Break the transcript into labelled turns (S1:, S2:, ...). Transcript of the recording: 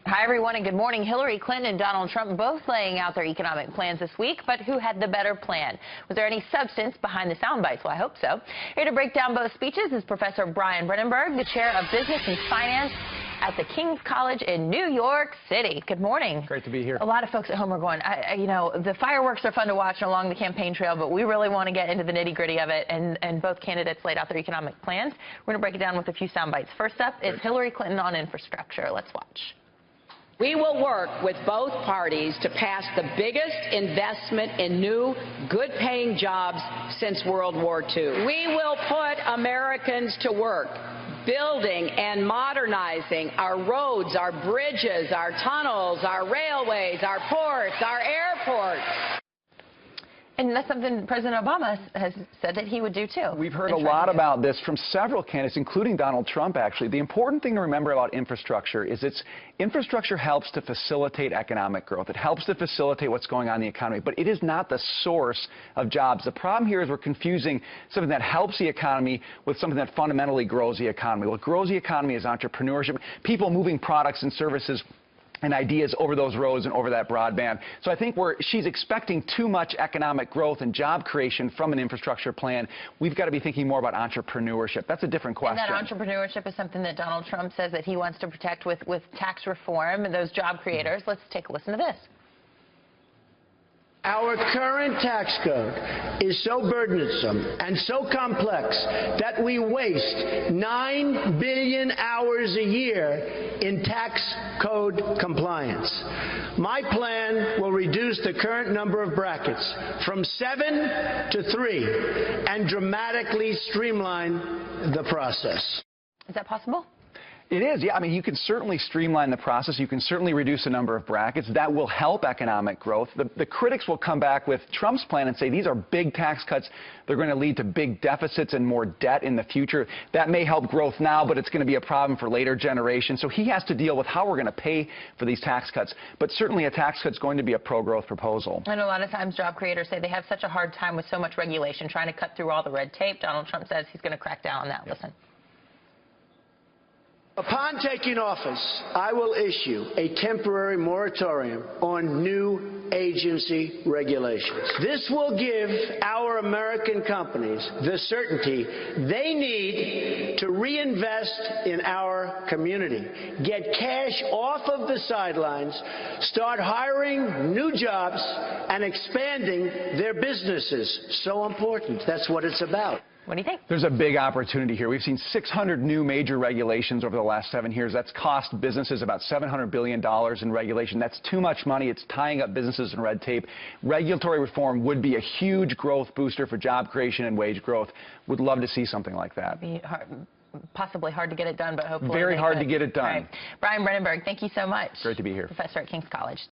S1: Hi, everyone, and good morning. Hillary Clinton and Donald Trump both laying out their economic plans this week, but who had the better plan? Was there any substance behind the sound bites? Well, I hope so. Here to break down both speeches is Professor Brian Brenberg, the chair of business and finance at the King's College in New York City. Good morning.
S2: Great to be here.
S1: A lot of folks at home are going, you know, the fireworks are fun to watch along the campaign trail, but we really want to get into the nitty-gritty of it, and both candidates laid out their economic plans. We're going to break it down with a few sound bites. First up is Hillary Clinton on infrastructure. Let's watch.
S3: We will work with both parties to pass the biggest investment in new, good-paying jobs since World War II. We will put Americans to work, building and modernizing our roads, our bridges, our tunnels, our railways, our ports, our airports.
S1: And that's something President Obama has said that he would do, too.
S2: We've heard a lot about this from several candidates, including Donald Trump, actually. The important thing to remember about infrastructure is infrastructure helps to facilitate economic growth. It helps to facilitate what's going on in the economy, but it is not the source of jobs. The problem here is we're confusing something that helps the economy with something that fundamentally grows the economy. What grows the economy is entrepreneurship, people moving products and services and ideas over those roads and over that broadband. So I think she's expecting too much economic growth and job creation from an infrastructure plan. We've got to be thinking more about entrepreneurship. That's a different question.
S1: And that entrepreneurship is something that Donald Trump says that he wants to protect with tax reform and those job creators. Let's take a listen to this.
S4: Our current tax code is so burdensome and so complex that we waste 9 billion hours a year in tax code compliance. My plan will reduce the current number of brackets from 7 to 3 and dramatically streamline the process.
S1: Is that possible?
S2: It is, yeah. I mean, you can certainly streamline the process. You can certainly reduce the number of brackets. That will help economic growth. The critics will come back with Trump's plan and say these are big tax cuts. They're going to lead to big deficits and more debt in the future. That may help growth now, but it's going to be a problem for later generations. So he has to deal with how we're going to pay for these tax cuts. But certainly a tax cut is going to be a pro-growth proposal.
S1: And a lot of times job creators say they have such a hard time with so much regulation, trying to cut through all the red tape. Donald Trump says he's going to crack down on that. Yep. Listen.
S4: Upon taking office, I will issue a temporary moratorium on new agency regulations. This will give our American companies the certainty they need to reinvest in our community, get cash off of the sidelines, start hiring new jobs, and expanding their businesses. So important. That's what it's about.
S1: What do you think?
S2: There's a big opportunity here. We've seen 600 new major regulations over the last 7 years. That's cost businesses about $700 billion in regulation. That's too much money. It's tying up businesses in red tape. Regulatory reform would be a huge growth booster for job creation and wage growth. Would love to see something like that.
S1: It'd be possibly hard to get it done, but hopefully
S2: very hard to get it done.
S1: Right. Brian Brenberg, thank you so much.
S2: Great to be here.
S1: Professor at King's College.